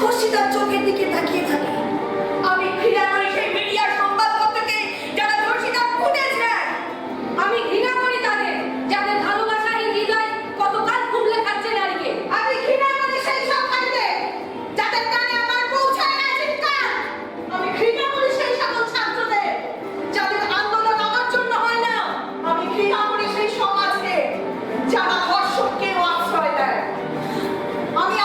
ধর্ষিতার চোখের দিকে তাকিয়ে থাকে। আমি ঘৃণা করি সেই মিডিয়ার সংবাদপত্রকে যারা ধর্ষিতার ফুটেজ নেয়। আমি ঘৃণা করি তাদের যাদের ভালোবাসাহীন হৃদয় কতকাল খুবলে খাচ্ছে নারীকে। আমি ঘৃণা করি সেই সরকারকে যাদের কানে আমার পৌঁছায় না চিৎকার। আমি ঘৃণা করি সেই সকল ছাত্রদের যাদের আন্দোলন আমার জন্য হয় না। আমি ঘৃণা করি সেই সমাজকে যারা ধর্ষককে আশ্রয় দেয়। আমি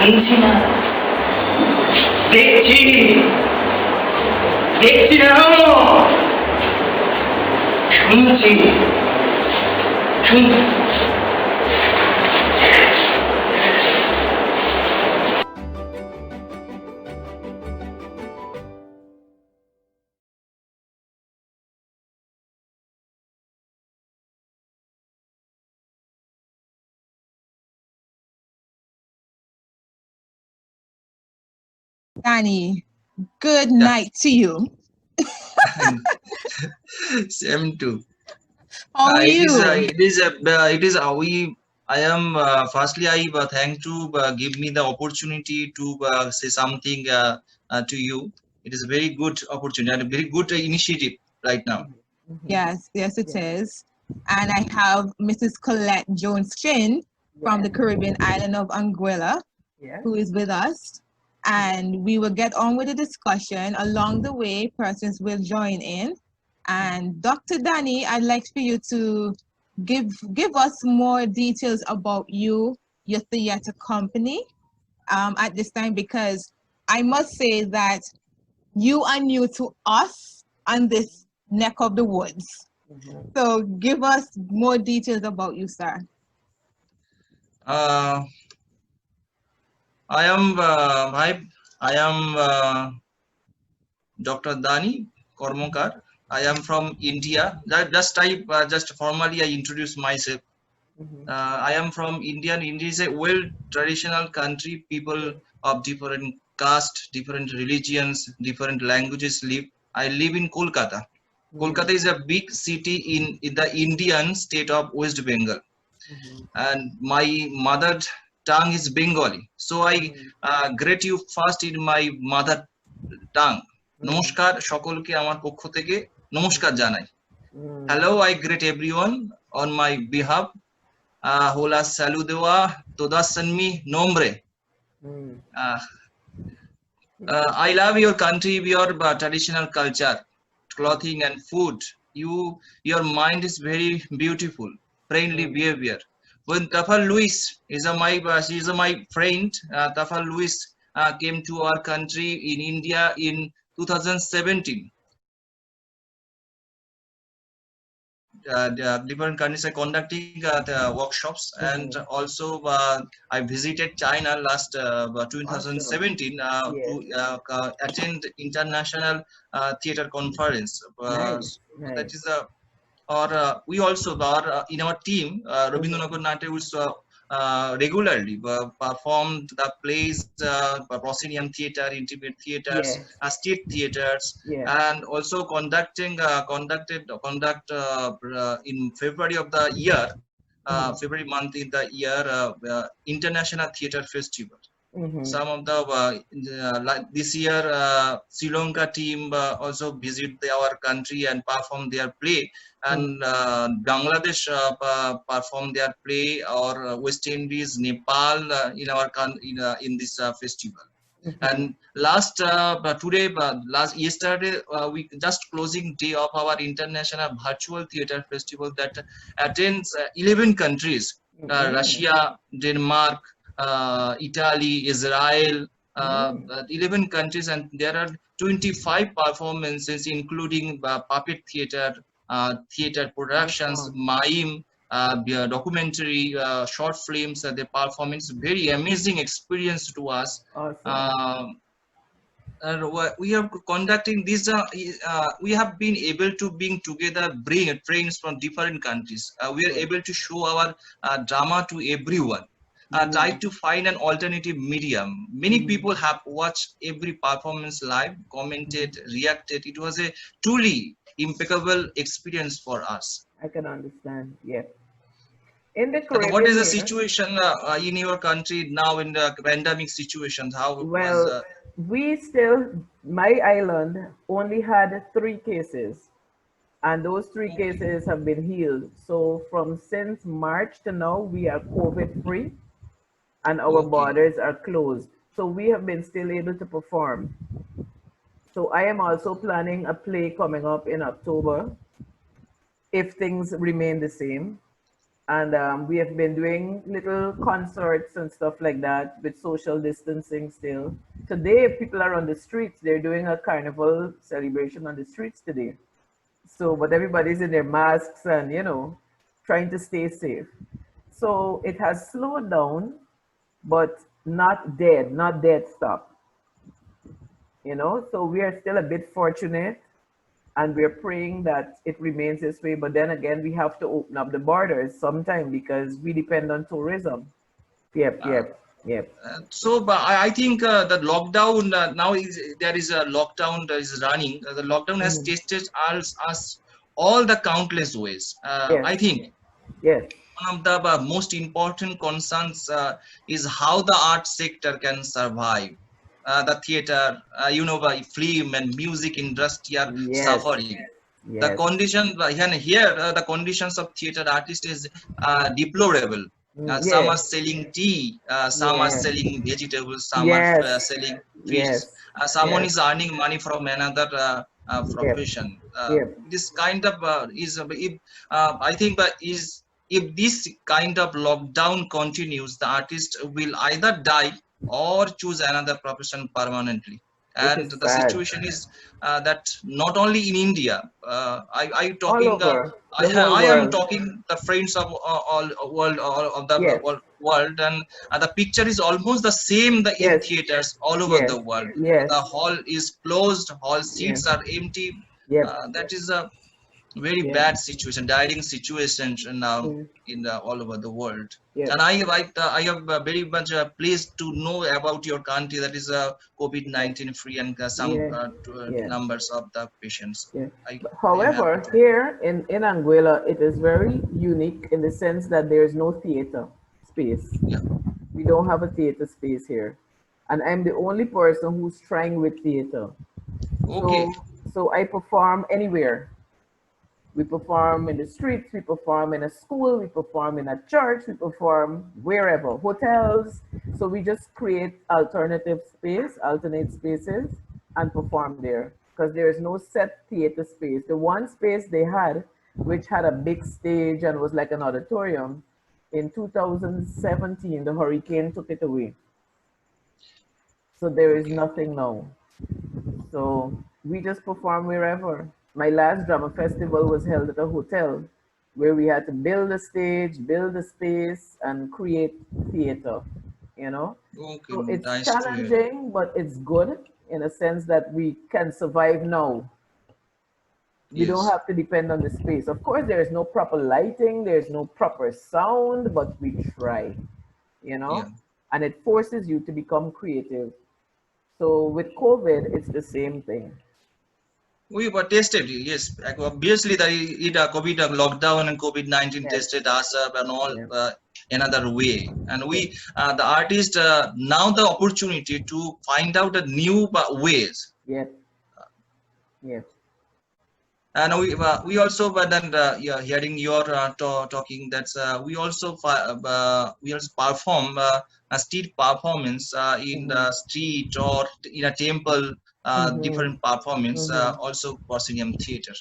শুনছি না, দেখছি না, শুনছি। Dani, good night to you. Same too. How are you? I am firstly I thank to give me the opportunity to say something to you. It is a very good opportunity and a very good initiative right now. Yes, it is. And I have Mrs. Colette Jones-Chin from the Caribbean island of Anguilla, who is with us. And we will get on with the discussion. Along the way, persons will join in. And Dr. Dani, I'd like for you to give us more details about your theater company at this time, because I must say that you are new to us on this neck of the woods. So give us more details about you, sir. I am Dr. Dani Karmakar. I am from India. Just formally I introduce myself. I am from India. India is a well traditional country. People of different caste, different religions, different languages live. I live in Kolkata. Kolkata is a big city in the Indian state of West Bengal. And my mother tongue is Bengali. So I greet you first in my mother tongue. Namaskar সকলকে আমার পক্ষ থেকে নমস্কার জানাই। Hello, I greet everyone on my behalf. Hola saludewa todas en mi nombre. I love your country, your traditional culture, clothing and food. Your mind is very beautiful, friendly behavior. When Tafal Louis is my friend. Tafal Louis came to our country in India in 2017. Different countries are conducting workshops, and also I visited China last 2017 to attend international theater conference. That is we also in our team Rabindra Bharati regularly performed the plays, proscenium theater, intimate theaters, Yes. state theaters, Yes. and also conduct in February of the year, February month in the year, International Theatre Festival. Some of the like this year, Sri Lanka team also visit our country and perform their play, and Bangladesh perform their play, or West Indies, Nepal in this festival. And yesterday, we just closing day of our international virtual theater festival that attends 11 countries: Russia, Denmark, Italy, Israel, 11 countries, and there are 25 performances, including puppet theater, theater productions, Awesome. mime, documentary, short films. They perform. It's very amazing experience to us. Awesome. And we are conducting this. We have been able to bring together, bring friends from different countries. We are able to show our drama to everyone. Try to find an alternative medium. Many people have watched every performance live, commented, reacted. It was a truly impeccable experience for us. I can understand. Yeah. In the What is Caribbean the here, situation in your country now in the pandemic situations? How was? well, we still, my island only had 3 cases, and those 3 cases have been healed. So from since March to now, we are COVID free, and our Okay. borders are closed. So we have been still able to perform. So I am also planning a play coming up in October if things remain the same. And we have been doing little concerts and stuff like that with social distancing still. Today, people are on the streets. They're doing a carnival celebration on the streets today. So, but everybody's in their masks and, trying to stay safe. So it has slowed down, but not dead stop. So we are still a bit fortunate, and we're praying that it remains this way. But then again, we have to open up the borders sometime because we depend on tourism. Yep. So, but I think the lockdown now there is a lockdown that is running. The lockdown has tested us all the countless ways. Yes. I think Yes. one of the most important concerns is how the art sector can survive. The theater, film and music industry are Yes. suffering. The Yes. condition here, the conditions of theater artist is deplorable. Some are Yes. selling tea, some are Yes. selling vegetables, some are Yes. selling fish. Yes. Someone Yes. is earning money from another Yep. profession. Yep. This kind of I think if this kind of lockdown continues, the artist will either die or choose another profession permanently. Which And is the sad. situation is that not only in India, All over the whole I am world. talking the friends of all of the Yes. world, and the picture is almost the same in Yes. theaters all over Yes. the world. Yes. The hall is closed, hall Yes. seats are empty. Yep. That is a very Yep. bad situation, dying situation now Mm. in all over the world. Yep. And I have very much pleased to know about your country that is COVID-19 free, and some Yeah. Yeah. numbers of the patients. Yeah. I I am happy However, to. here in Anguilla, it is very unique in the sense that there is no theater space. Yeah. We don't have a theater space here. And I'm the only person who's trying with theater. Okay. So I perform anywhere. We perform in the streets, we perform in a school, we perform in a church, we perform wherever, hotels. So we just create alternate spaces, and perform there because there is no set theater space. The one space they had, which had a big stage and was like an auditorium, in 2017, the hurricane took it away. So there is Okay. nothing now. So we just perform wherever. My last drama festival was held at a hotel where we had to build a stage, build a space, and create theater, Okay. So it's Nice to hear. challenging, but it's good in a sense that we can survive now. We don't Yes. have to depend on the space. Of course, there is no proper lighting, there's no proper sound, but we try. you know, Yeah. and it forces you to become creative. So with COVID, it's the same thing. We were tested, yes. Obviously, the COVID lockdown and COVID-19 Yes. tested us up and all Yeah. another way. And we, the artist, now the opportunity to find out the new ways. Yes. Yes. And we also, but then yeah, hearing your talking, that's we also perform a street performance in the street or in a temple, different performance, also proscenium theater.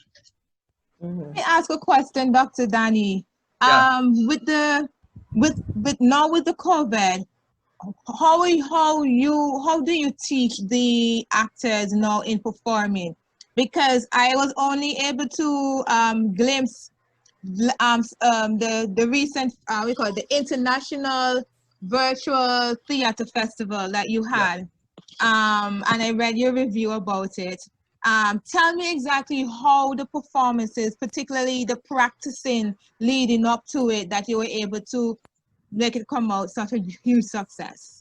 Let me ask a question, Dr. Dani. Yeah. With now with the COVID, how do you teach the actors now in performing? Because I was only able to glimpse the recent we call it the International Virtual Theatre Festival that you had, and I read your review about it. Tell me exactly how the performances, particularly the practicing leading up to it, that you were able to make it come out such a huge success.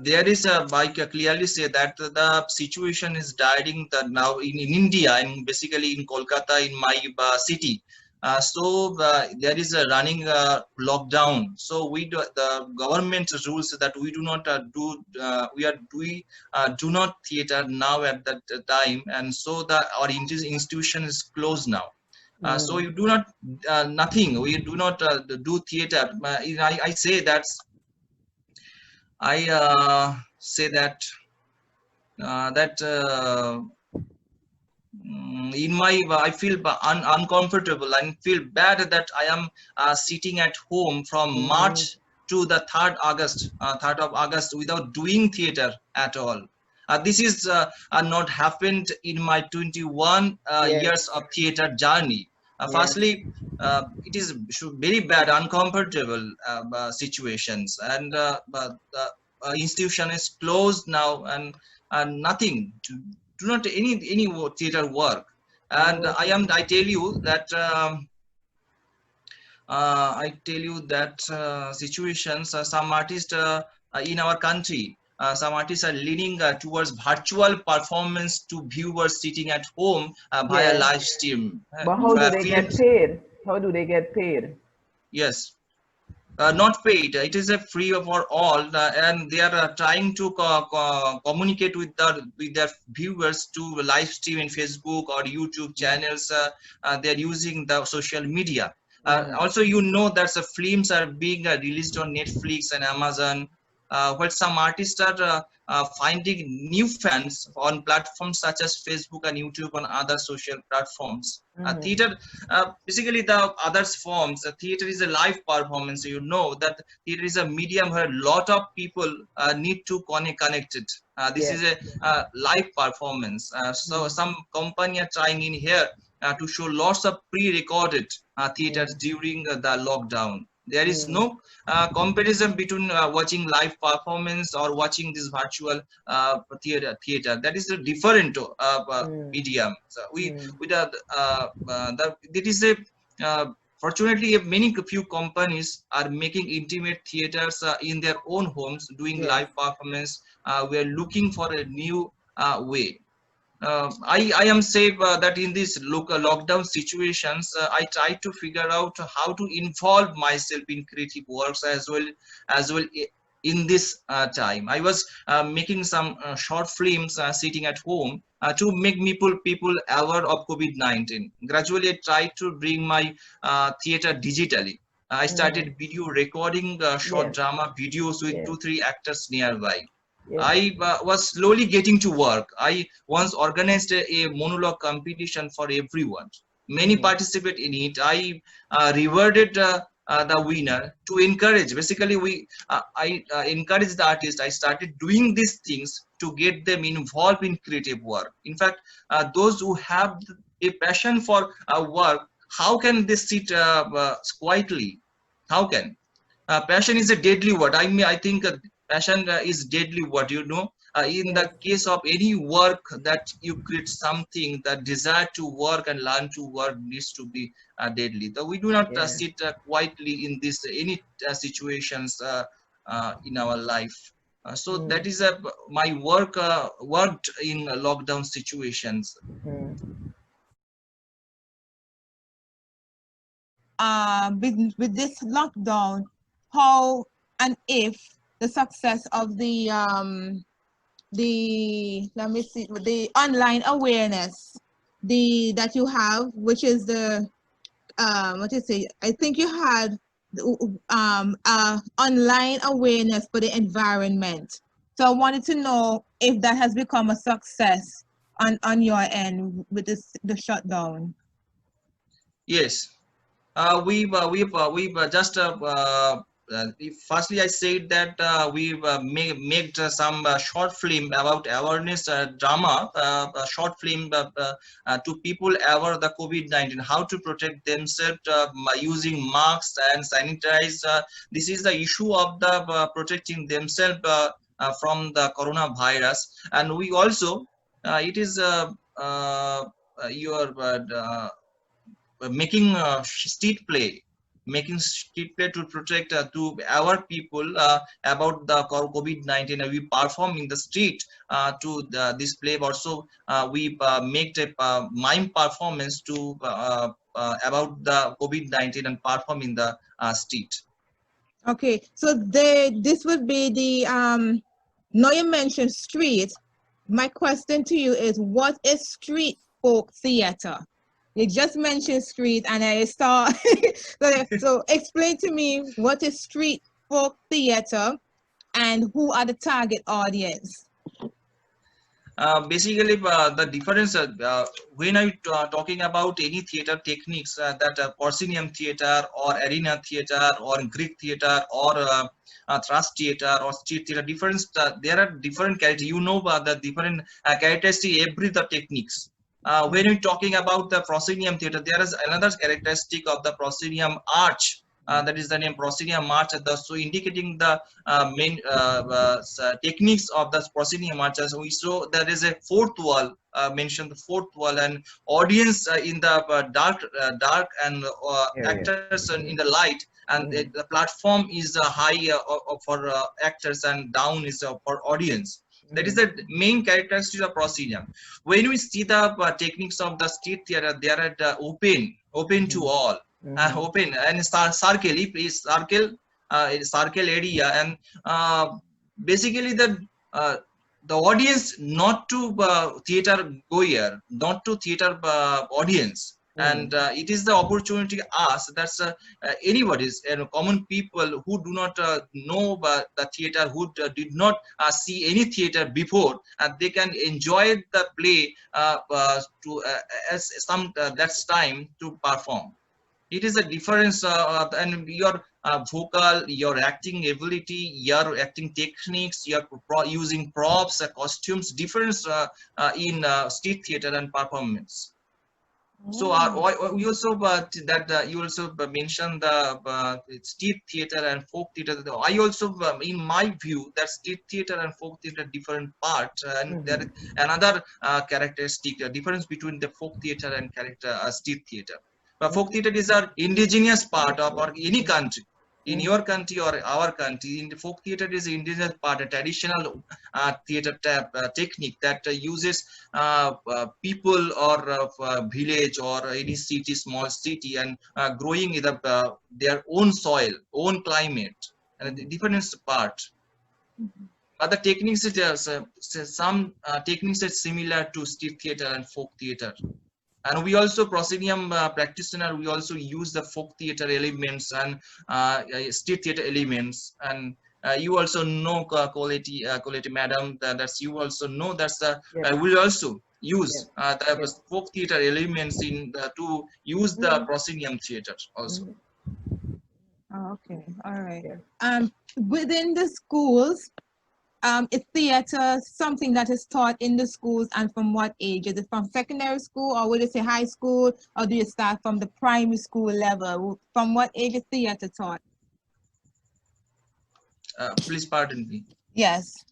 There is I can clearly say that the situation is dying now in India, and basically in Kolkata, in my city. So there is a running lockdown. So the government rules that we do not do not theater now at that time, and so our institution is closed now. So you do not nothing. We do not do theater. I say that. I say that in my I feel uncomfortable and feel bad that I am sitting at home from March to the 3rd of August without doing theater at all. This is not happened in my 21 years of theater journey. Firstly, it is very bad, uncomfortable situations, and the institution is closed now, and nothing to do not any theater work. And I tell you that situations, some artists in our country, some artists are leaning towards virtual performance to viewers sitting at home via live stream. But how do they get Films, paid? How do they get paid? yes. Not paid. It is a free for all, and they are trying to communicate with their viewers to live stream in Facebook or YouTube channels. They are using the social media. Also, you know that the films are being released on Netflix and Amazon, where some artists are finding new fans on platforms such as Facebook and YouTube and other social platforms. Theater, basically the others forms, theater is a live performance. You know that theater is a medium where a lot of people need to connect it. This is a live performance. So some company are trying in here to show lots of pre-recorded theaters during the lockdown. There is no comparison between watching live performance or watching this virtual theater. That is a different medium. So that is a fortunately many few companies are making intimate theaters in their own homes, doing live performance. We are looking for a new way. I am safe that in these local lockdown situations, I try to figure out how to involve myself in creative works as well in this time. I was making some short films sitting at home to make people aware of COVID-19. Gradually, I tried to bring my theater digitally. I started video recording short drama videos with 2-3 actors nearby. I was slowly getting to work. I once organized a monologue competition for everyone. Many participate in it. I rewarded the winner to encourage. Basically, I encouraged the artist. I started doing these things to get them involved in creative work. In fact, those who have a passion for work, how can they sit quietly? How can? Passion is a deadly word. I mean, I think passion is deadly, what you know. In the case of any work that you create something, the desire to work and learn to work needs to be deadly. So we do not sit quietly in this any situations in our life. So that is my work worked in lockdown situations. With this lockdown, how and if the success of the let me see, the online awareness that you have, which is the what do you say, I think you had online awareness for the environment. So I wanted to know if that has become a success on your end with the shutdown. Yes. We've just firstly I said that we've made some short film about awareness drama, a short film to people aware the COVID-19, how to protect themselves using masks and sanitize. This is the issue of the protecting themselves from the coronavirus, and we also it is your making street play to protect to our people about the COVID-19. We perform in the street to this play. Also we make a mime performance to about the COVID-19 and perform in the street. Okay, so this would be the now you mentioned street. My question to you is, what is street folk theater? You just mentioned street, and I saw. So explain to me, what is street folk theater, and who are the target audience? Basically, the difference when I talking about any theater techniques, that proscenium theater or arena theater or Greek theater or thrust theater or street theater, difference there are different characters. You know the different characteristic every the techniques. When we're talking about the proscenium theater, there is another characteristic of the proscenium arch. That is the name proscenium arch, so indicating the main techniques of the proscenium arches. We saw there is a fourth wall, mentioned the fourth wall, and audience in the dark and actors in the light, and the platform is high for actors and down is for audience. That is the main characteristic of proscenium. When we see the techniques of the street theater, they are open to all, open and circle. If is circle area, and basically the audience not to theater goer, not to theater audience. And it is the opportunity us, that's anybody's common people who do not know the theater, who did not see any theater before, and they can enjoy the play to as some that's time to perform. It is a difference, and your vocal, your acting ability, your acting techniques, your using props, costumes, difference in street theater and performance. So we also you also mentioned the street theater and folk theater. I also, in my view, that street theater and folk theater different parts, and there is another characteristic difference between the folk theater and street theater. But folk theater is an indigenous part of any country. In your country or our country, in the folk theater is indigenous part, a traditional theater technique that uses people or village or any city, small city, and growing in their own soil, own climate, and the different part. But the techniques, some techniques are similar to street theater and folk theater. And we also, proscenium practitioner, we also use the folk theater elements and street theater elements. And you also know, quality madam, that's you also know that's we also use the folk theater elements in to use the proscenium theater also. Okay, all right. Within the schools, is theater something that is taught in the schools, and from what age? Is it from secondary school, or would you say high school, or do you start from the primary school level? From what age is theater taught? Please pardon me. Yes.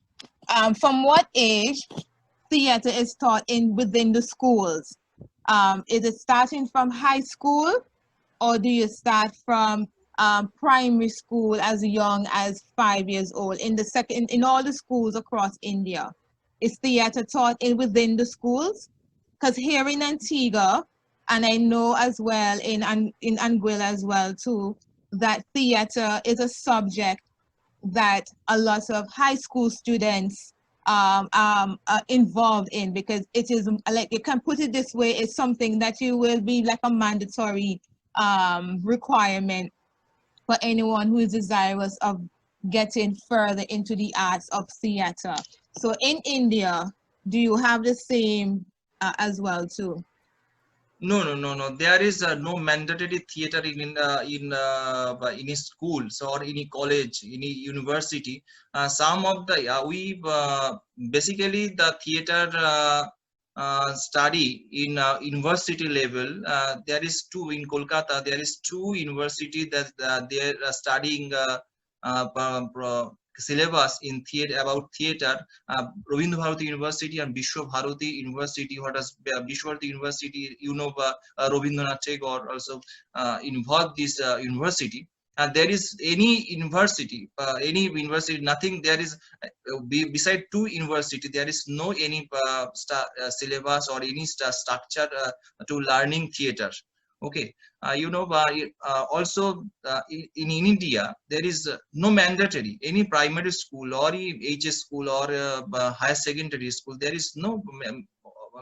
From what age theater is taught within the schools? Is it starting from high school, or do you start from primary school as young as 5 years old? In all the schools across India, is theater taught within the schools? Because here in Antigua, and I know as well in Anguilla as well too, that theater is a subject that a lot of high school students are involved in, because it is, like, you can put it this way, it's something that you will be like a mandatory requirement for anyone who is desirous of getting further into the arts of theater. So in India, do you have the same as well too? No. There is no mandatory theater in schools or in a college, in a university. Some of the we basically the theater study in university level. There is two in Kolkata. There is two university that they are studying syllabus in theater about theater. Rabindra Bharati University and Bishwa Bharati University. What is Bishwa Bharati University? You know, Rabindranath Tagore also involved this university. And there is any university, nothing. There is beside two university, there is no any syllabus or any structure to learning theater. Okay, also in India there is no mandatory any primary school or HS school or higher secondary school. There is no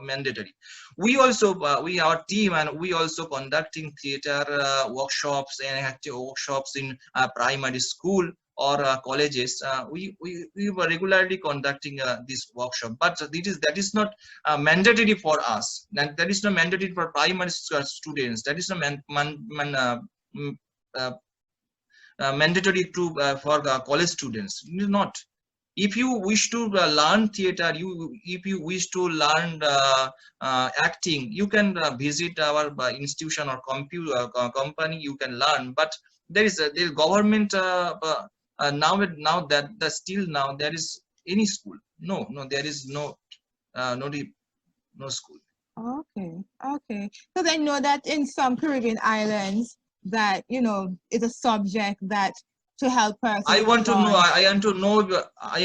mandatory. We also we our team and we also conducting theater workshops and active workshops in primary school or colleges. We were regularly conducting this workshop, but that is not mandatory for us. That is not mandatory for primary students. That is not mandatory to for college students. It is not. If you wish to learn theater, if you wish to learn acting, you can visit our institution or company. You can learn, but there is government now that still now there is any school. No, there is no school. Okay. Because I know that in some Caribbean islands that, it's a subject that to help persons. I want to know. I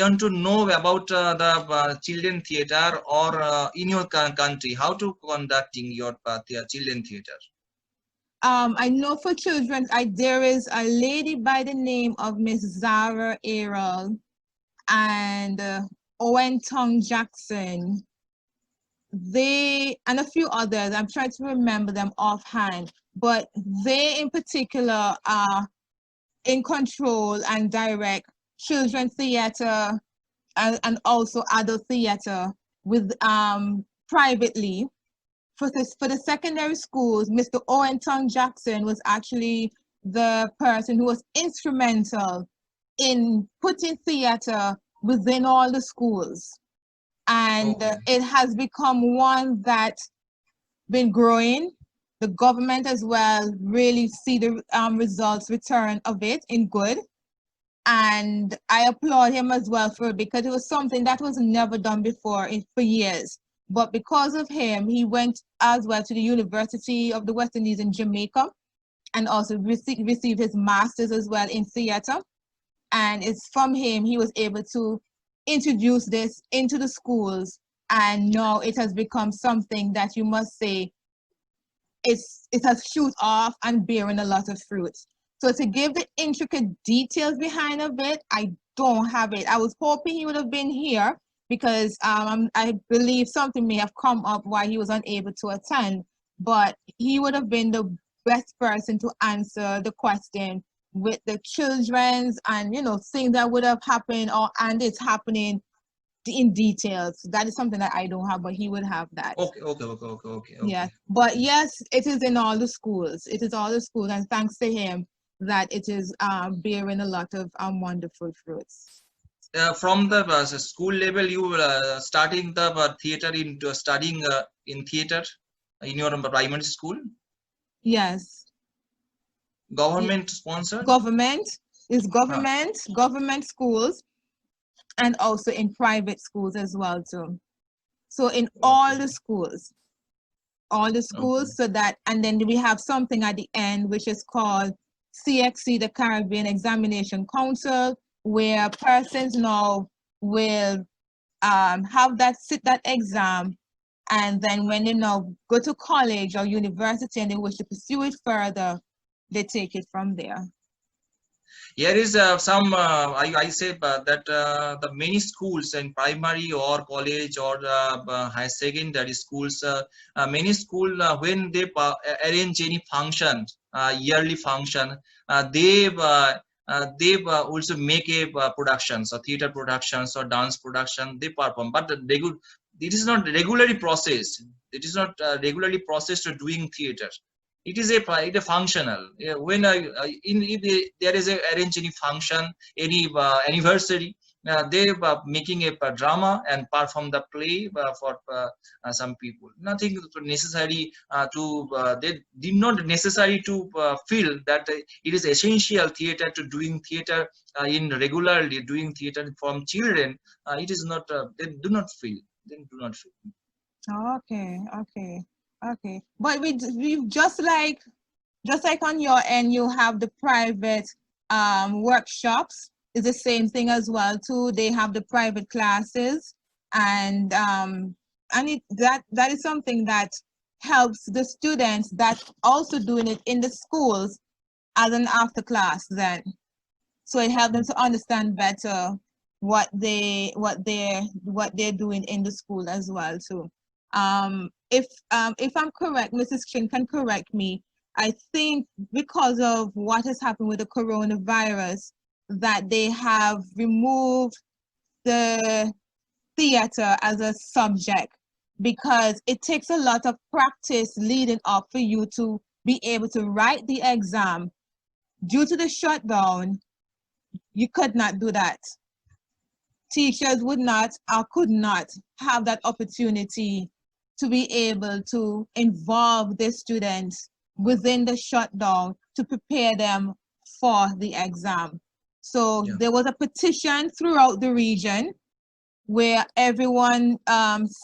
want to know about the children theater or in your country how to conducting your children theater. I know for children, there is a lady by the name of Miss Zara Errol and Owen Tong Jackson. They and a few others. I'm trying to remember them offhand, but they in particular are in control and direct children theater and also adult theater with privately. For the secondary schools, Mr. Owen Tong Jackson was actually the person who was instrumental in putting theater within all the schools. And it has become one that's been growing. The government as well really see the results return of it in good. And I applaud him as well for it, because it was something that was never done before for years. But because of him, he went as well to the University of the West Indies in Jamaica and also received his master's as well in theater. And it's from him he was able to introduce this into the schools. And now it has become something that you must say it has shoot off and bearing a lot of fruit. So to give the intricate details behind of it, I don't have it. I was hoping he would have been here because I believe something may have come up why he was unable to attend, but he would have been the best person to answer the question with the children's and, things that would have happened and it's happening in details. That is something that I don't have, but he would have that. Okay. Yeah, but yes, it is in all the schools. It is all the schools, and thanks to him that it is bearing a lot of wonderful fruits. From the school level, you starting the theater into studying in theater in your primary school? Yes. Government sponsored? Government schools. and also in private schools as well too. So in all the schools, so that, and then we have something at the end which is called CXC, the Caribbean Examination Council, where persons now will have that exam, and then when they now go to college or university and they wish to pursue it further, they take it from there. Here is some, I say that the many schools in primary or college or high secondary schools, many school when they arrange any function, yearly function, they also make a production, so theater productions or dance production, they perform, but it is not regularly processed. It is not regularly processed to doing theater. It is a functional. When if there is a arrange any function, any anniversary, they making a drama and perform the play for some people. Nothing necessary they did not necessary to feel that it is essential theater to doing theater in regularly doing theater from children. It is not. They do not feel. They do not feel. Okay. But we just like on your end, you have the private workshops. It's the same thing as well too. They have the private classes, and that is something that helps the students that also doing it in the schools as an after class then. So it helps them to understand better what they're doing in the school as well too. If I'm correct, Mrs. Chin can correct me. I think because of what has happened with the coronavirus, that they have removed the theater as a subject, because it takes a lot of practice leading up for you to be able to write the exam. Due to the shutdown, you could not do that. Teachers would not or could not have that opportunity to be able to involve the students within the shutdown to prepare them for the exam. So there was a petition throughout the region where everyone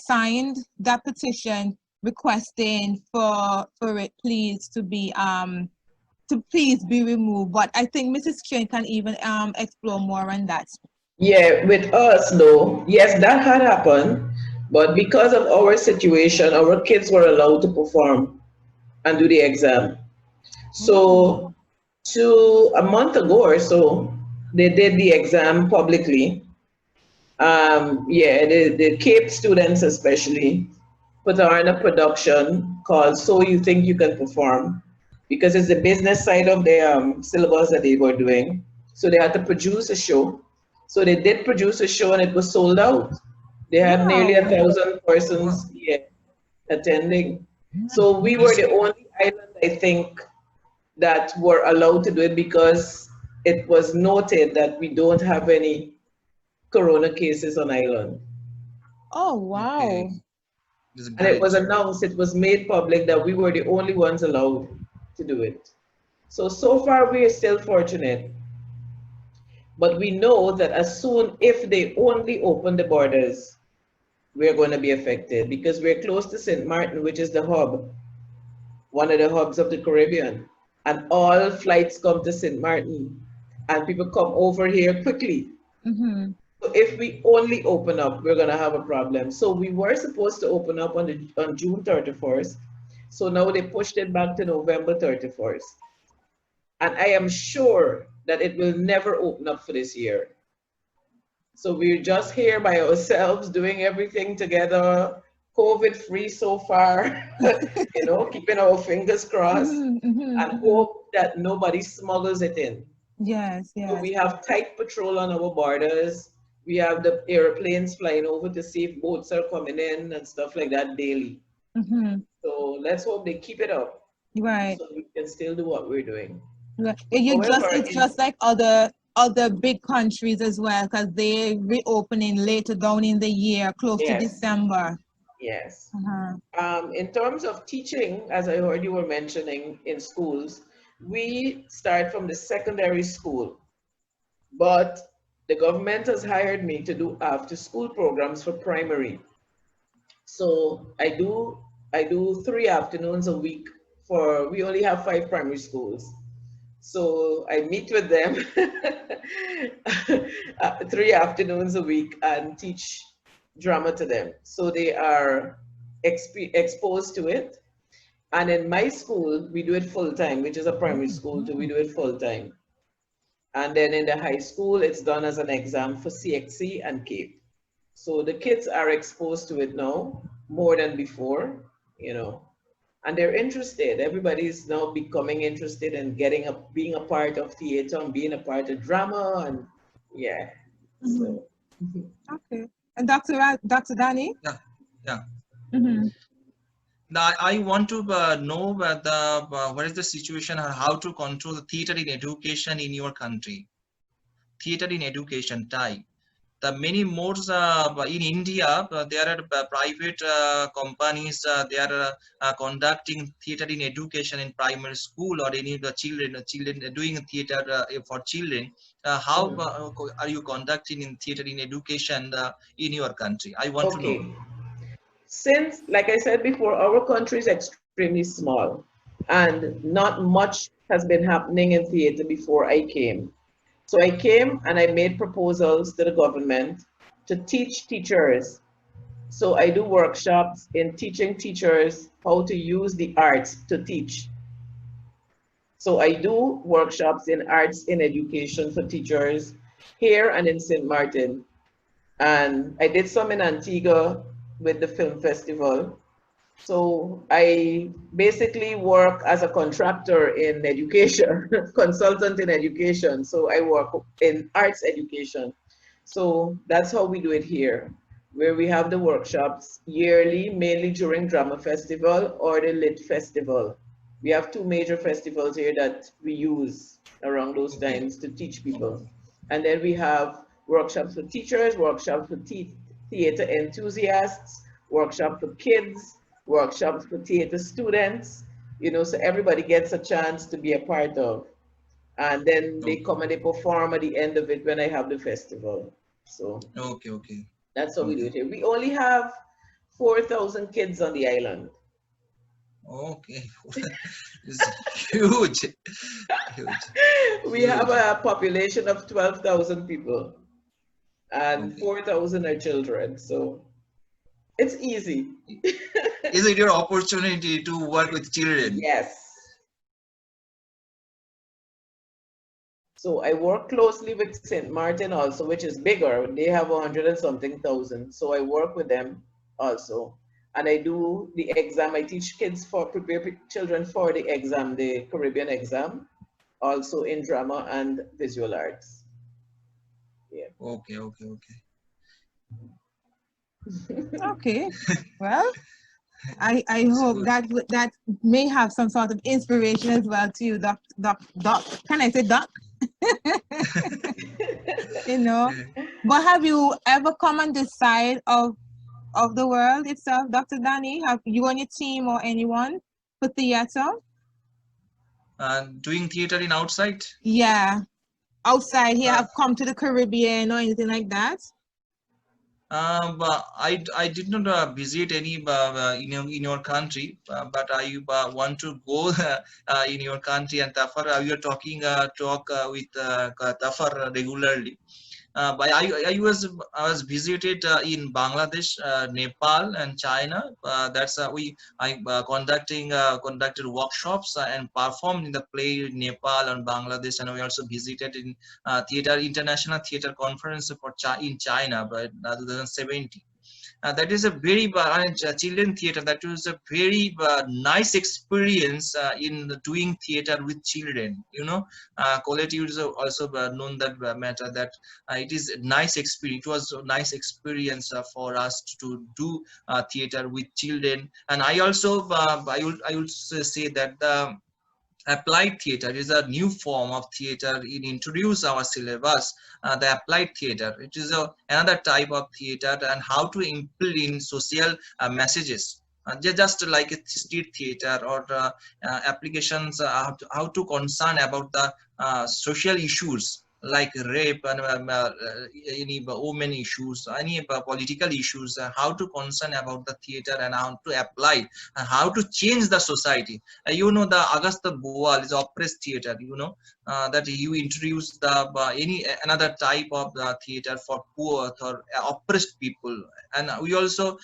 signed that petition requesting for it please to please be removed. But I think Mrs. Chen can even explore more on that. Yeah, with us though, yes, that had happened, but because of our situation, our kids were allowed to perform and do the exam. So, a month ago or so, they did the exam publicly. The Cape students especially put on a production called "So You Think You Can Perform," because it's the business side of the syllabus that they were doing. So they had to produce a show. So they did produce a show and it was sold out. They had nearly 1,000 persons attending. So we were the only island, I think, that were allowed to do it because it was noted that we don't have any corona cases on island. Oh, wow. Okay. And it was announced, it was made public that we were the only ones allowed to do it. So far we are still fortunate. But we know that as soon, if they only open the borders, we're going to be affected because we're close to St. Martin, which is the hub, one of the hubs of the Caribbean. And all flights come to St. Martin and people come over here quickly. Mm-hmm. So if we only open up, we're going to have a problem. So we were supposed to open up on June 31st. So now they pushed it back to November 31st. And I am sure that it will never open up for this year. So we're just here by ourselves, doing everything together, COVID-free so far, keeping our fingers crossed and hope that nobody smuggles it in. Yes. So we have tight patrol on our borders. We have the airplanes flying over to see if boats are coming in and stuff like that daily. So let's hope they keep it up. Right. So we can still do what we're doing. Right. It's just like other big countries as well, because they're reopening later down in the year, close to December. Yes. In terms of teaching, as I heard you were mentioning in schools, we start from the secondary school, but the government has hired me to do after-school programs for primary. So I do 3 afternoons a week for, we only have 5 primary schools. So I meet with them 3 afternoons a week and teach drama to them. So they are exposed to it. And in my school, we do it full time, which is a primary school too. We do it full time. And then in the high school, it's done as an exam for CXC and CAPE. So the kids are exposed to it now more than before, you know, and they're interested. Everybody's now becoming interested in being a part of theater and being a part of drama, and yeah. So. Okay. And Dr. Dani? Yeah, yeah. Mm-hmm. Now, I want to know what is the situation and how to control the theater in education in your country. Theater in education type. The many more in India, there are private companies. They are conducting theater in education in primary school or any of the children doing theater for children. How are you conducting in theater in education in your country? I want to know. Since, like I said before, our country is extremely small and not much has been happening in theater before I came. So I came and I made proposals to the government to teach teachers. So I do workshops in teaching teachers how to use the arts to teach. So I do workshops in arts in education for teachers here and in St. Martin. And I did some in Antigua with the film festival. So I basically work as a contractor in education, consultant in education. So I work in arts education. So that's how we do it here, where we have the workshops yearly, mainly during drama festival or the lit festival. We have 2 major festivals here that we use around those times to teach people. And then we have workshops for teachers, workshops for theater enthusiasts, workshops for kids, workshops for theater students, you know, so everybody gets a chance to be a part of. And then they come and they perform at the end of it when I have the festival. So Okay. that's how we do it here. We only have 4,000 kids on the island. Okay, it's huge. We have a population of 12,000 people and 4,000 are children. So it's easy. Is it your opportunity to work with children? Yes. So I work closely with St. Martin also, which is bigger. They have 100 and something thousand. So I work with them also. And I do the exam. I teach kids prepare children for the exam, the Caribbean exam, also in drama and visual arts. Yeah. Okay. Okay. Well, I hope that may have some sort of inspiration as well to you, Doc. Can I say Doc? You know, but have you ever come on this side of the world itself, Dr. Dani? Have you on your team or anyone for theater? Doing theater in outside? Yeah, outside here, have come to the Caribbean or anything like that? But I did not visit any in your country, but I want to go in your country, and therefore we are talk with Tafar regularly. But I was visited in Bangladesh, Nepal, and China. That's I conducted workshops and performed in the play in Nepal and Bangladesh, and we also visited in International Theatre Conference in China by 2017. That is a very children theater. That was a very nice experience in doing theater with children. You know, quality is also known that matter that it is a nice experience. It was a nice experience for us to do theater with children. And I also I would say that the applied theater is a new form of theater in introduce our syllabus. The applied theater, it is another type of theater, and how to implement social messages, just like a street theater or applications, how to concern about the social issues like rape and any women issues, any political issues, how to concern about the theater and how to apply and how to change the society. You know, the Augusta Boal is oppressed theater, you know, that you introduce the any another type of theater for poor or oppressed people. And we also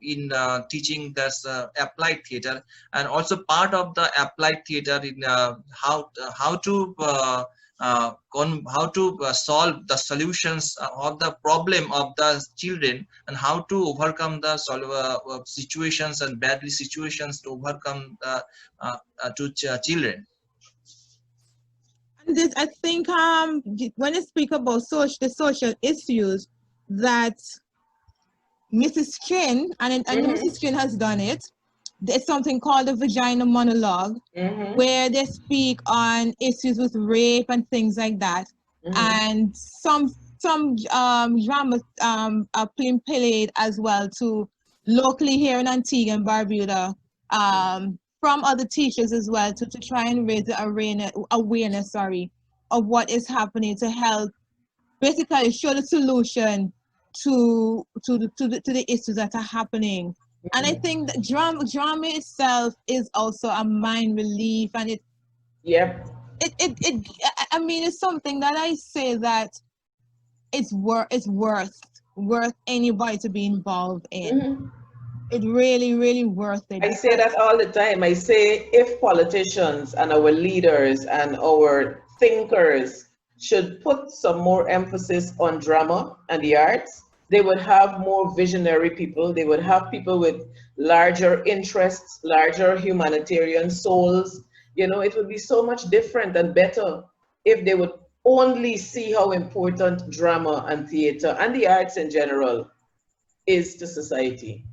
in teaching this applied theater, and also part of the applied theater in how to how to solve the solutions of the problem of the children, and how to overcome the situations and badly situations to overcome the children. And this, I think, when you speak about the social issues that Mrs. Chin, and Mrs. Chin has done it, there's something called the vagina monologue, where they speak on issues with rape and things like that. And some dramas are being played as well to locally here in Antigua and Barbuda, from other teachers as well, to try and raise the awareness of what is happening, to help basically show the solution to the issues that are happening. And I think that drama itself is also a mind relief, and I mean, it's something that I say that it's worth anybody to be involved in. It's really worth it. I say that all the time. I say, if politicians and our leaders and our thinkers should put some more emphasis on drama and the arts, they would have more visionary people. They would have people with larger interests, larger humanitarian souls. You know, it would be so much different and better if they would only see how important drama and theater and the arts in general is to society.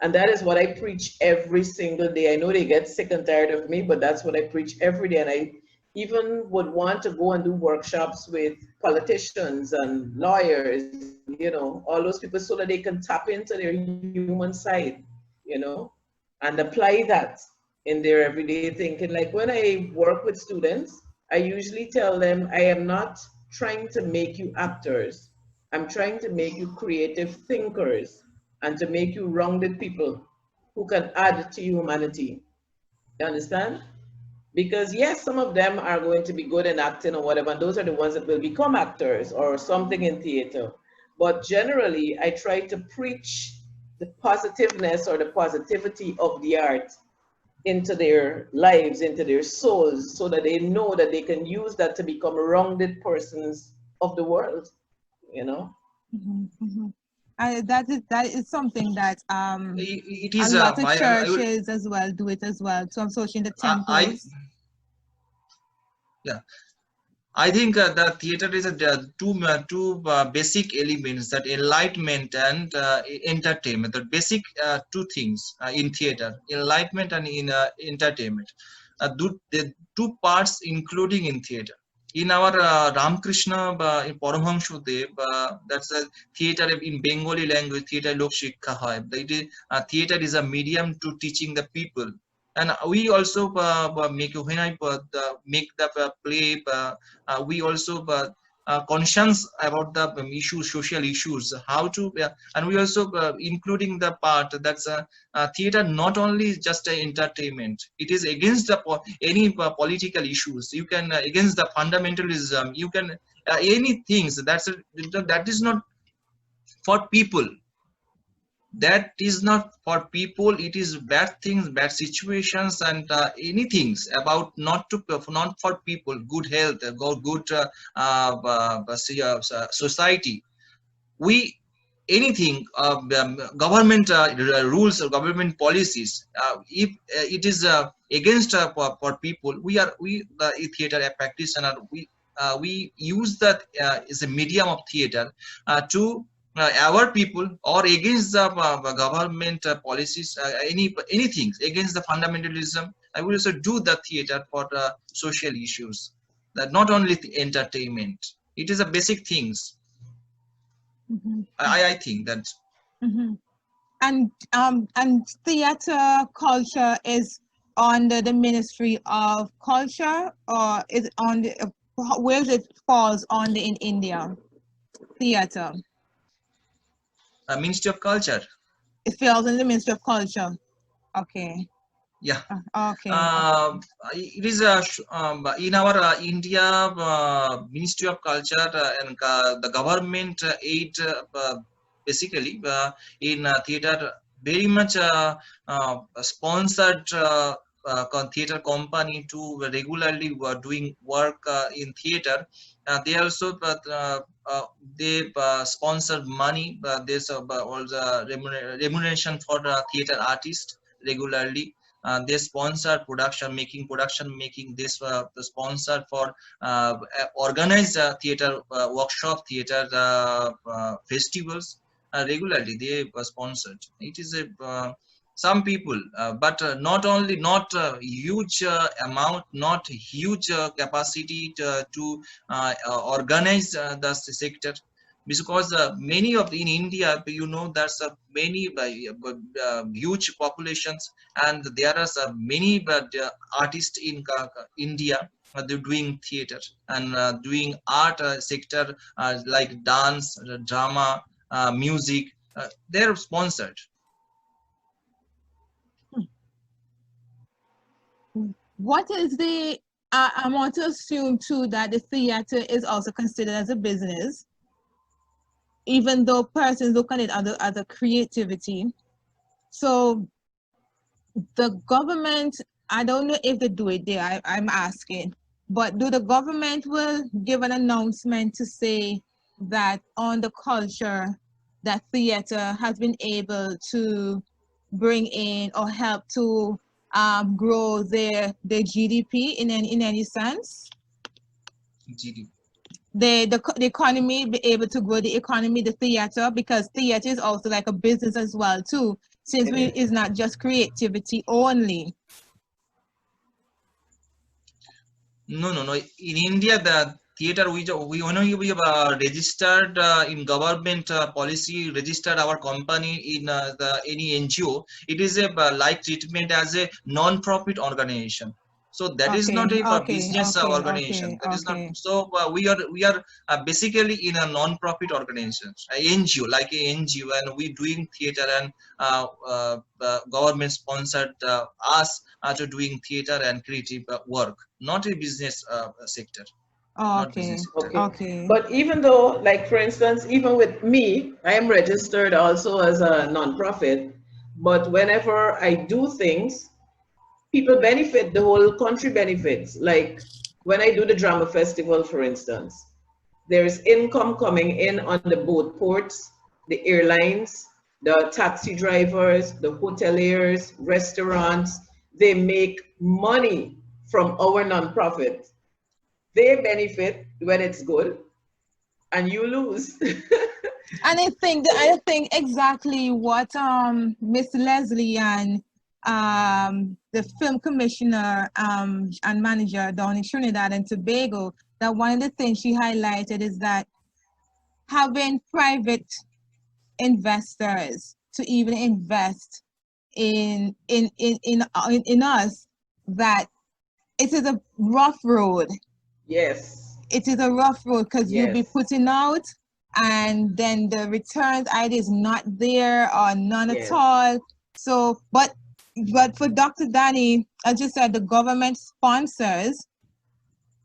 And that is what I preach every single day. I know they get sick and tired of me, but that's what I preach every day. And I even would want to go and do workshops with politicians and lawyers, you know, all those people, so that they can tap into their human side, you know, and apply that in their everyday thinking. Like when I work with students, I usually tell them, I am not trying to make you actors. I'm trying to make you creative thinkers, and to make you rounded people who can add to humanity. You understand? Because yes, some of them are going to be good in acting or whatever, and those are the ones that will become actors or something in theater. But generally, I try to preach the positiveness or the positivity of the art into their lives, into their souls, so that they know that they can use that to become rounded persons of the world, you know? That is something that it is a lot of churches as well do it as well. So I'm searching the temples. I think the theater is two basic elements, that enlightenment and entertainment. The basic two things in theater: enlightenment and in entertainment. The two parts including in theater. In our Ramakrishna in Paramahansa Dev, that's a theater in Bengali language, theater lok shikha hoy. Theater is a medium to teaching the people. And we also make, when I make the play, we also conscious about the issues, social issues, how to, and we also including the part that's theater not only just entertainment. It is against any political issues. You can against the fundamentalism. You can any things that is not for people. That is not for people. It is bad things, bad situations, and anything about not for people. Good health, good society. We anything government rules or government policies. If it is against for people, we the theater practitioner. We use that as a medium of theater to our people, or against the government policies, anything against the fundamentalism. I will also do the theater for the social issues, that not only the entertainment. It is a basic things. I think that. And theater culture is under the Ministry of Culture, or is it on the where it falls on in India? Theater. Ministry of Culture. It falls in the Ministry of Culture. Okay. Yeah. Okay. It is in our India Ministry of Culture and the government aid basically in theater very much sponsored theater company to regularly doing work in theater. They also they sponsor money. There's all the remuneration for the theater artist regularly. They sponsor production making. This the sponsor for organized theater workshop, theater festivals regularly. They sponsored. It is a some people, but not huge amount, not huge capacity to organize the sector. Because many of in India, you know, there's many huge populations, and there are many artists in India. They're doing theater and doing art sector like dance, drama, music. They're sponsored. What is the? I want to assume too that the theater is also considered as a business, even though persons look at it as a creativity. So the government, I don't know if they do it there, I'm asking, but do the government will give an announcement to say that on the culture that theater has been able to bring in or help to grow their GDP in any sense? GDP. The economy, be able to grow the economy, the theater, because theater is also like a business as well too, since it's not just creativity only. No. In India, the theater we have registered in government policy, registered our company in any NGO. It is a like treatment as a non-profit organization. So that is not a business organization. That is not. So we are basically in a non-profit organization, NGO, like a NGO, and we doing theater and government sponsored us to doing theater and creative work, not a business sector. Okay. But even though, like for instance, even with me, I am registered also as a non-profit, but whenever I do things, people benefit, the whole country benefits. Like when I do the drama festival, for instance, there's income coming in on the boat ports, the airlines, the taxi drivers, the hoteliers, restaurants. They make money from our nonprofit. They benefit when it's good, and you lose. And I think exactly what Miss Leslie and the film commissioner and manager down in Trinidad and Tobago, that one of the things she highlighted is that having private investors to even invest in us, that it is a rough road. Yes. It is a rough road because you'll be putting out and then the returns either is not there or none at all. So, but for Dr. Dani, as you said, the government sponsors,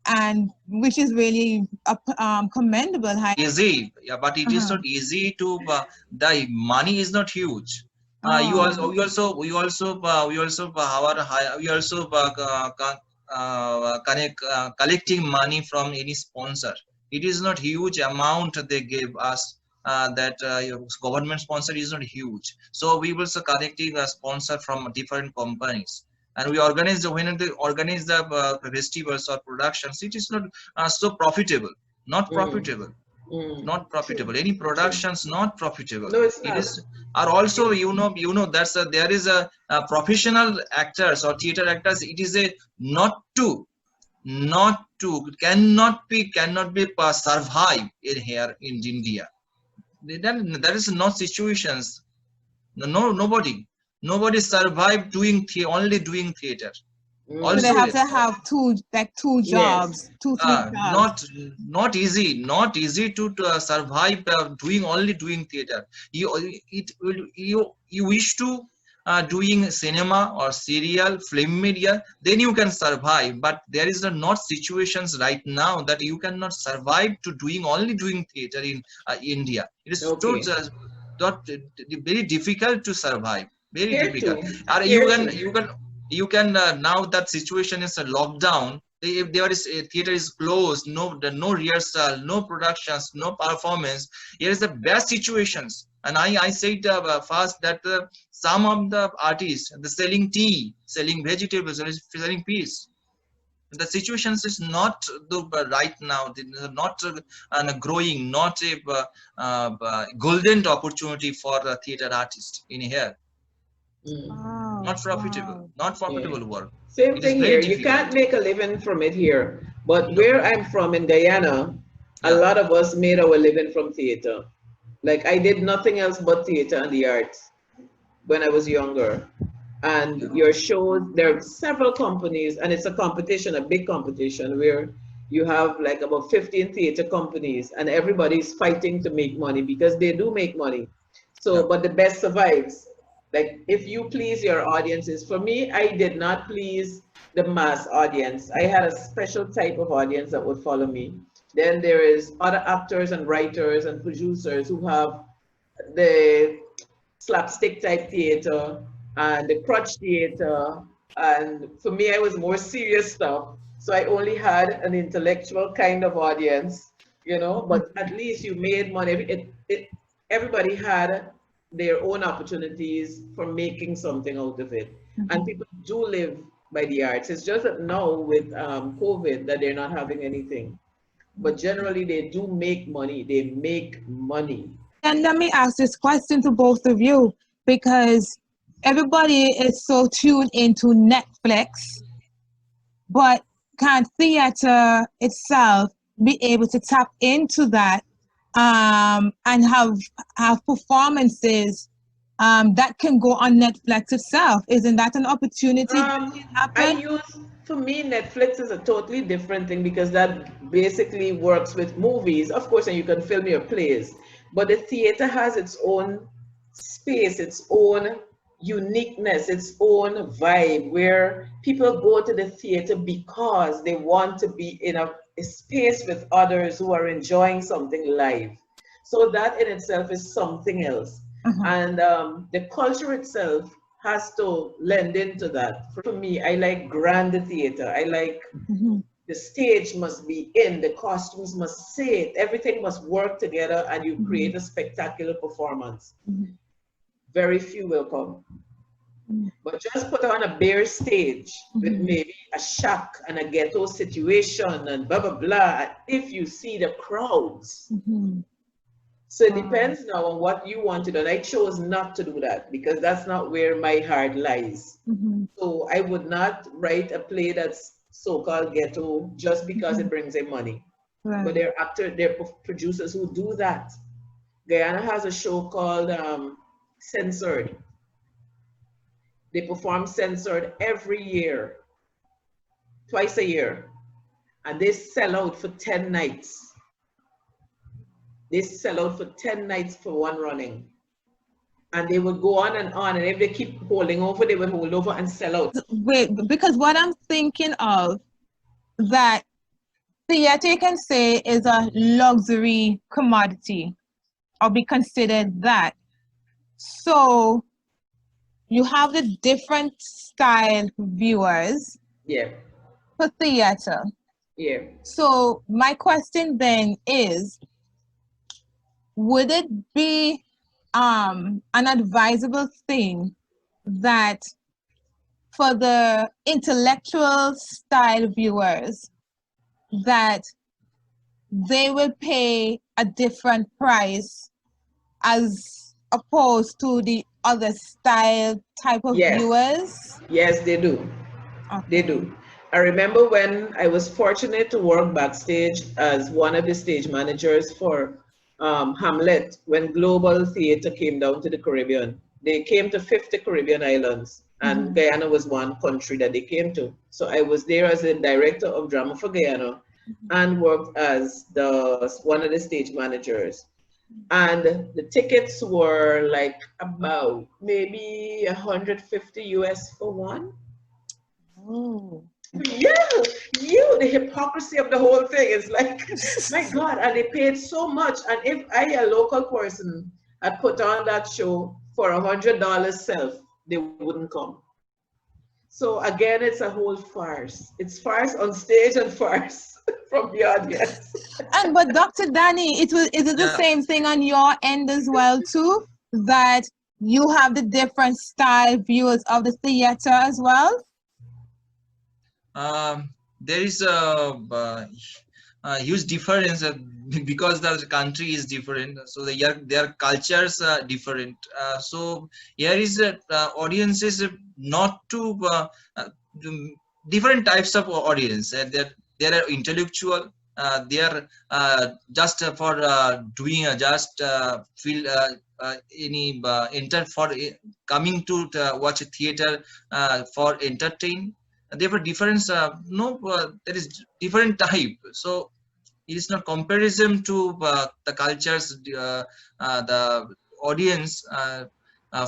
and which is really commendable. Easy, yeah, but it is not easy to. The money is not huge. We also collecting money from any sponsor. It is not huge amount they give us. That government sponsor is not huge. So we also collecting a sponsor from different companies. And we organize when they organize the festivals or productions, it is not so profitable. Not profitable. Not profitable. Any productions not profitable. No, it's not. It is are also you know that's there is a professional actors or theater actors. It is a not to cannot be survive in here in India. That is not situations. Nobody survived only doing theater. So they have to have two jobs, three jobs. Not easy to survive only doing theater. You wish to doing cinema or serial film media, then you can survive. But there is not situations right now that you cannot survive to only doing theater in India. It is very difficult to survive. Very difficult. You can now that situation is a lockdown. If there is a theater is closed, no rehearsal, no productions, no performance. Here is the best situations. And I said first that some of the artists, the selling tea, selling vegetables, selling peas. The situations is not right now. Not growing, not a golden opportunity for the theater artist in here. Not profitable work. Same thing here. You can't make a living from it here. But where I'm from in Guyana, a lot of us made our living from theater. Like I did nothing else but theater and the arts when I was younger. And your shows, there are several companies, and it's a competition, a big competition, where you have like about 15 theater companies, and everybody's fighting to make money because they do make money. So, but the best survives. Like if you please your audiences, for me, I did not please the mass audience. I had a special type of audience that would follow me. Then there is other actors and writers and producers who have the slapstick type theater and the crutch theater. And for me, I was more serious stuff. So I only had an intellectual kind of audience, you know, but at least you made money. Everybody had their own opportunities for making something out of it. And people do live by the arts. It's just that now with COVID that they're not having anything. But generally they do make money. They make money. And let me ask this question to both of you, because everybody is so tuned into Netflix, but can theater itself be able to tap into that and have performances that can go on Netflix itself? Isn't that an opportunity that can happen? For me, Netflix is a totally different thing because that basically works with movies, of course, and you can film your plays. But the theater has its own space, its own uniqueness, its own vibe, where people go to the theater because they want to be in a space with others who are enjoying something live. So that in itself is something else. And the culture itself has to lend into that. For me, I like grand theater. I like the stage must be in, the costumes must say it, everything must work together, and you create a spectacular performance. Very few will come. But just put on a bare stage with maybe a shack and a ghetto situation and blah, blah, blah, if you see the crowds. So it depends now on what you want to do. And I chose not to do that because that's not where my heart lies. So I would not write a play that's so-called ghetto just because it brings in money. But there are producers who do that. Guyana has a show called Censored. They perform Censored every year, twice a year, and they sell out for 10 nights. They sell out for 10 nights for one running. And they would go on, and if they keep holding over, they would hold over and sell out. Wait, because what I'm thinking of, that theater, you can say, is a luxury commodity, or be considered that. So you have the different style viewers for theater. So my question then is, would it be an advisable thing that for the intellectual style viewers that they will pay a different price as opposed to the other style type of viewers? Yes, they do. They do. I remember when I was fortunate to work backstage as one of the stage managers for Hamlet, when Global Theatre came down to the Caribbean. They came to 50 Caribbean islands. and Guyana was one country that they came to. So I was there as a director of drama for Guyana and worked as one of the stage managers. And the tickets were like about maybe 150 US for one. Oh. The hypocrisy of the whole thing is like, my God, and they paid so much. And if I, a local person, had put on that show for $100 self, they wouldn't come. So again, it's a whole farce. It's farce on stage and farce from the audience. And but Dr. Dani, is it the same thing on your end as well too? That you have the different style views of the theater as well? There is a huge difference because the country is different, so their cultures are different. So here is audiences not to different types of audience. There are intellectual. They are just for doing just feel any enter for coming to watch a theater for entertain. Therefore, difference there is different type. So it is not comparison to the cultures, the audience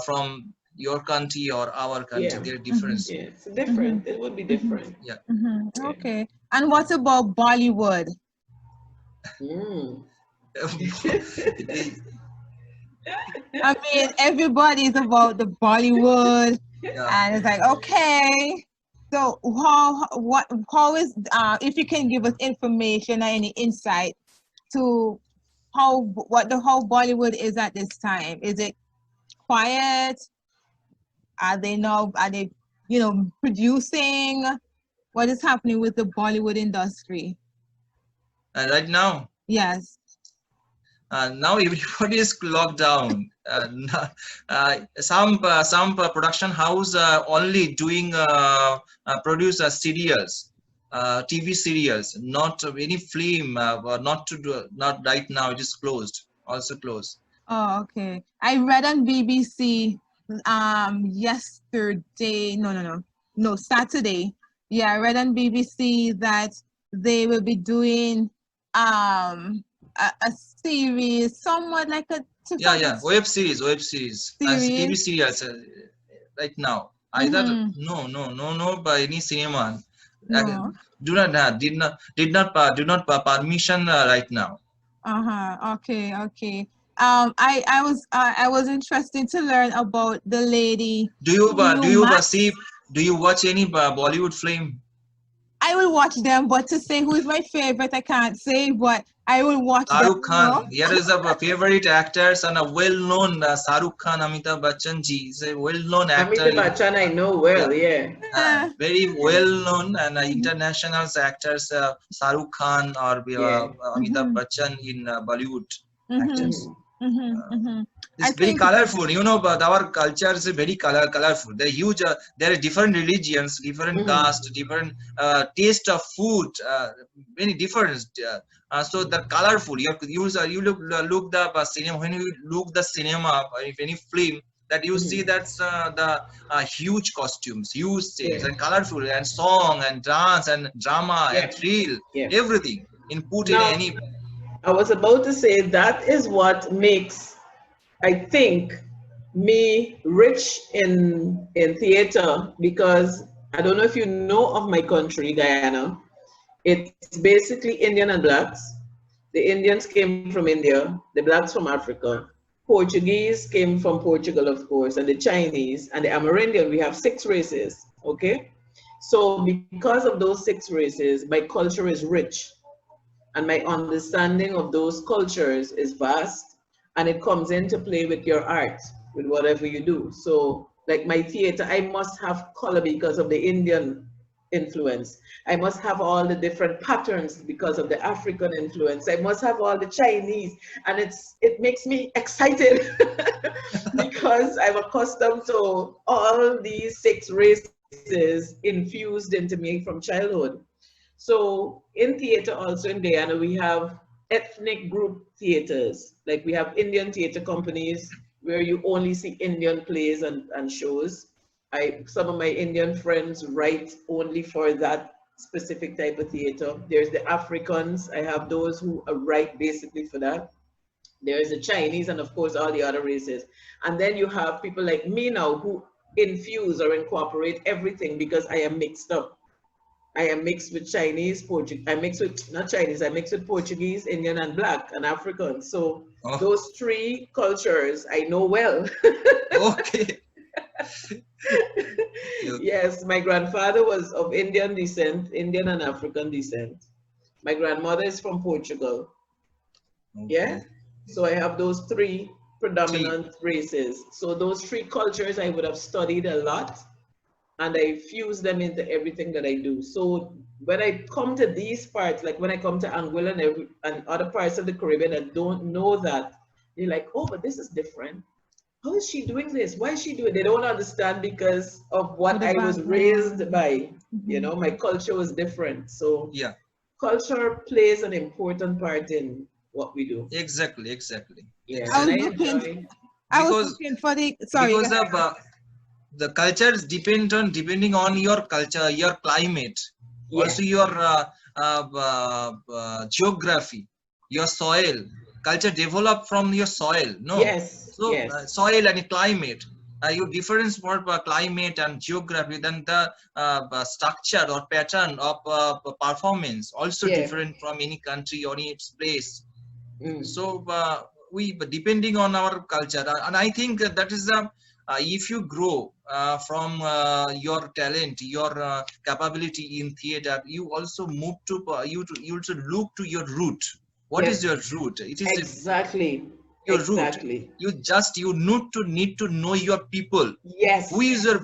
from your country or our country. Yeah. There are difference. Yeah, it's different. It would be different. Yeah. Okay. And what about Bollywood? I mean, everybody's about the Bollywood, and it's like, okay. So how is if you can give us information or any insight to how Bollywood is at this time? Is it quiet? Are they producing? What is happening with the Bollywood industry? Right now? Yes. Now everybody is locked down. Some production house only doing produce serials, TV serials, not any film, not right now. It is closed, also closed. Oh, okay. I read on BBC yesterday. No, Saturday. Yeah, I read on BBC that they will be doing a series, somewhat like a web series TV serials right now. Either no by any cinema. No. Did not permission right now. Okay. I was interested to learn about the lady. Do you watch any Bollywood film? I will watch them, but to say who is my favorite, I can't say, but I will watch them. Shahrukh Khan. Here is a favorite actors and a well-known Shahrukh Khan. Amitabh Bachchan ji is a well-known actor. Amitabh Bachchan I know well, yeah. Very well-known and international actors, Shahrukh Khan or Amitabh Bachchan in Bollywood actors. It's very colorful, but our culture is very colorful. They're huge. There are different religions, different caste, different taste of food, many different. So they're colorful. You look the cinema. When you look the cinema, if any film, that you see that's the huge costumes, huge stage, and colorful, and song and dance and drama and thrill, everything input in any. I was about to say that is what makes, I think, me rich in theater, because I don't know if you know of my country, Guyana. It's basically Indian and blacks. The Indians came from India, the blacks from Africa. Portuguese came from Portugal, of course, and the Chinese and the Amerindian. We have 6 races, okay? So because of those 6 races, my culture is rich. And my understanding of those cultures is vast, and it comes into play with your art, with whatever you do. So like my theater, I must have color because of the Indian influence. I must have all the different patterns because of the African influence. I must have all the Chinese, and it makes me excited because I'm accustomed to all these 6 races infused into me from childhood. So in theater also in Guyana, we have ethnic group theaters. Like we have Indian theater companies where you only see Indian plays and shows. Some of my Indian friends write only for that specific type of theater. There's the Africans. I have those who write basically for that. There's the Chinese, and of course all the other races. And then you have people like me now who infuse or incorporate everything because I am mixed up. I am mixed with Chinese, Portuguese. I mix with, not Chinese, I mix with Portuguese, Indian, and Black, and African. So those three cultures I know well. Okay. Yes, my grandfather was of Indian descent, Indian and African descent. My grandmother is from Portugal. Okay. Yeah. So I have those three predominant races. So those three cultures I would have studied a lot, and I fuse them into everything that I do. So when I come to these parts, like when I come to Anguilla and other parts of the Caribbean that don't know that, they're like, oh, but this is different. How is she doing this? Why is she doing it? They don't understand because of what I was raised by. You know, my culture was different. So yeah, culture plays an important part in what we do. exactly. Yeah, I and I was looking for the, sorry. Because of the cultures depending on your culture, your climate, also your geography, your soil. Culture develop from your soil, no? Yes. So Yes. soil and climate, you difference for climate and geography, then the structure or pattern of performance also different from any country or its place. So we depending on our culture, and I think that is if you grow from your talent, your capability in theater, you also move to you also look to your root. What is your root? It is exactly your root. You need to know your people. Yes. Who is your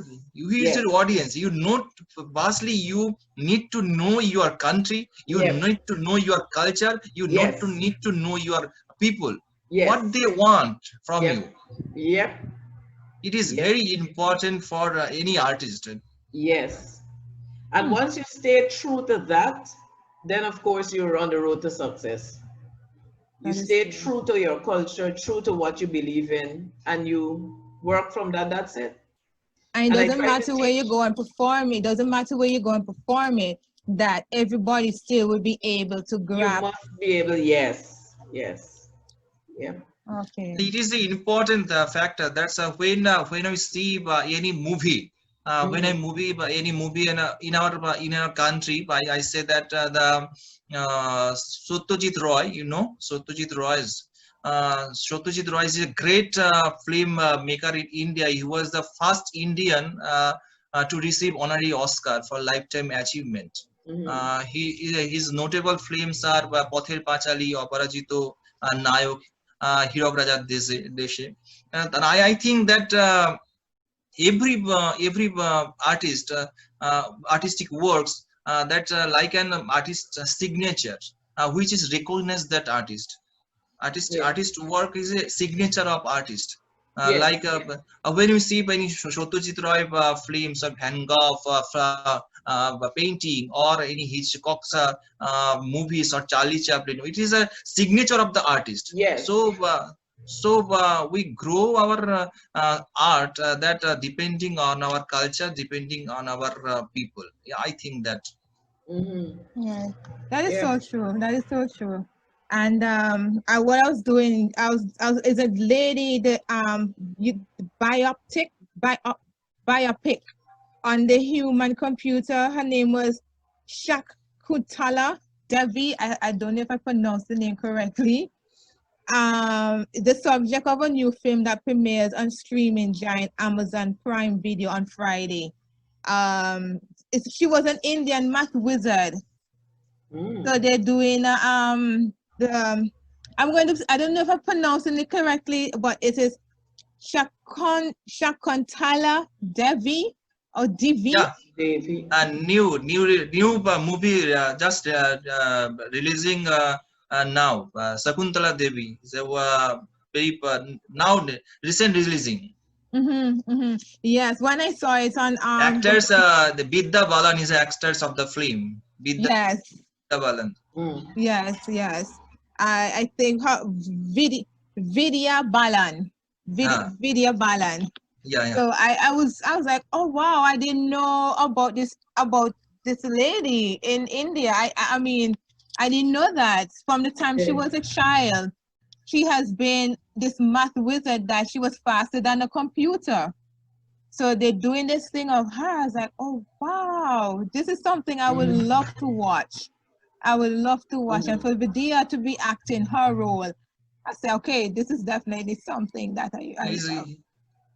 audience? You know, vastly you need to know your country. You need to know your culture. You need to know your people. What they want from you. Yep. It is very important for any artist. Yes. And once you stay true to that, then of course you're on the road to success. You stay true to your culture, true to what you believe in, and you work from that. That's it. And it doesn't matter where you go and perform it. Doesn't matter where you go and perform it. That everybody still will be able to grab. You must be able. Yes. Yes. Yeah. Okay. It is the important factor. That's when we see any movie. When I any movie in our country, I say that the Satyajit Roy, you know, Satyajit Roy is a great film maker in India. He was the first Indian to receive honorary Oscar for lifetime achievement. His notable films are Pather Pachali, Aparajito, Nayok, Hirok Raja Deshe. And I think that every artist artistic works that like an artist signature which is recognized that artist work is a signature of artist. Like when you see any Satyajit Roy films of Van Gogh painting or any Hitchcock's movies or Charlie Chaplin, it is a signature of the artist. So we grow our art that depending on our culture, depending on our people. Yeah, I think that. Yeah, that is so true. That is so true. And what I was doing, I was is a lady that biopic on the human computer. Her name was Shaktinath Jha. I don't know if I pronounced the name correctly. The subject of a new film that premieres on streaming giant Amazon Prime Video on Friday. She was an Indian math wizard. So they're doing I don't know if I'm pronouncing it correctly, but it is Shakuntala Devi or Divi. Yeah, a new movie just releasing now. Shakuntala Devi is very now recent releasing. Yes, when I saw it on actors, the Bibhas Balan is actors of the film. Yes. Balan. Yes. I think Vidya Balan. Vidya Balan. Yeah, So I was like, oh wow, I didn't know about this lady in India. I mean, I didn't know that from the time she was a child. She has been this math wizard that she was faster than a computer. So they're doing this thing of her. I was like, oh wow, this is something I would love to watch. I would love to watch. And for Vidya to be acting her role, I said, okay, this is definitely something that I love.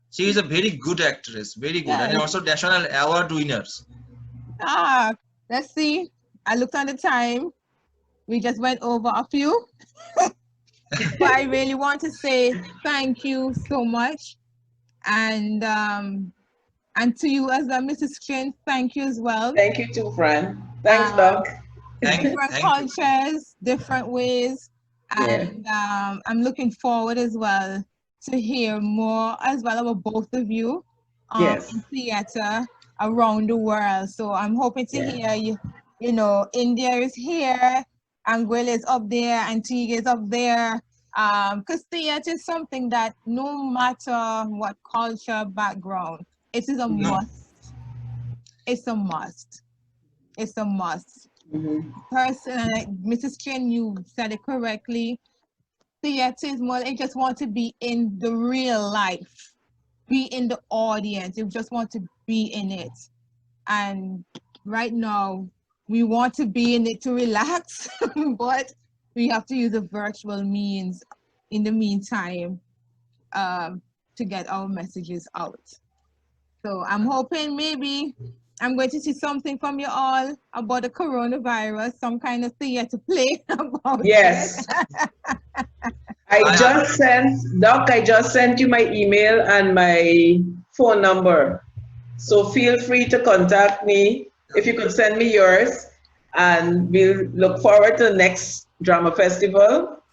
She is a very good actress, very good, and Yes. also national award winners. Let's see. I looked on the time. We just went over a few. But I really want to say thank you so much. And to you as well, Mrs. Chin, thank you as well. Thank you too, Fran. Thanks, Doc. Different cultures, different ways. And I'm looking forward as well to hear more as well about both of you in theater around the world. So I'm hoping to hear you know, India is here, Anguilla is up there, Antigua is up there. Because theater is something that no matter what culture background, it is a must. It's a must. It's a must. Personally, Mrs. Chin, you said it correctly. Theater is more, they just want to be in the real life, be in the audience. You just want to be in it. And right now, we want to be in it to relax, but we have to use the virtual means in the meantime to get our messages out. So I'm hoping maybe I'm going to see something from you all about the coronavirus, some kind of theater play about it. I just sent you my email and my phone number. So feel free to contact me. If you could send me yours, and we'll look forward to the next drama festival.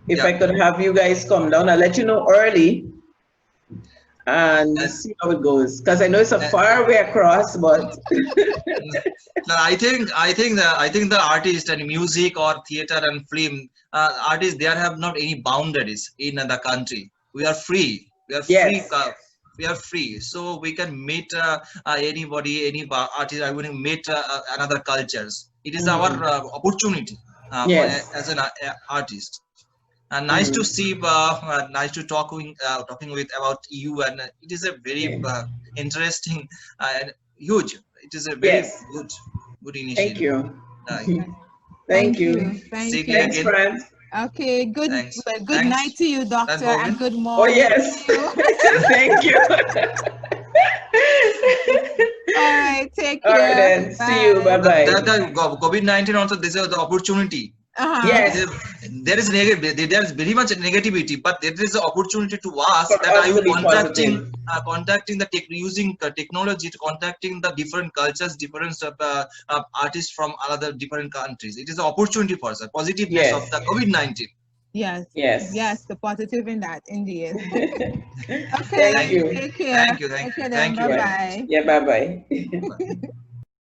If I could have you guys come down, I'll let you know early and see how it goes. Because I know it's a far way across, but no, I think the artist and music or theater and film artists, they have not any boundaries in the country. We are free. We are free. We are free, so we can meet anybody, any artist. I will meet another cultures. It is our opportunity as an artist. And nice to see, nice to talking with about you, and it is a very interesting and huge. It is a very good initiative. Thank you. Thank you. Thanks, friends. Okay, good night to you, Doctor, and good morning. Oh, yes. Thank you. All right, take care. All right, then. Bye. See you. Bye-bye. The COVID-19 also, this is the opportunity. Yes. There is very much negativity, but there is an opportunity to us that I am contacting the using technology to contacting the different cultures, different artists from other different countries. It is an opportunity for us, a positiveness of the COVID-19. Yes, the positive in that, indeed. Okay, Thank you. Take care. Thank you. Bye-bye. Yeah, bye-bye.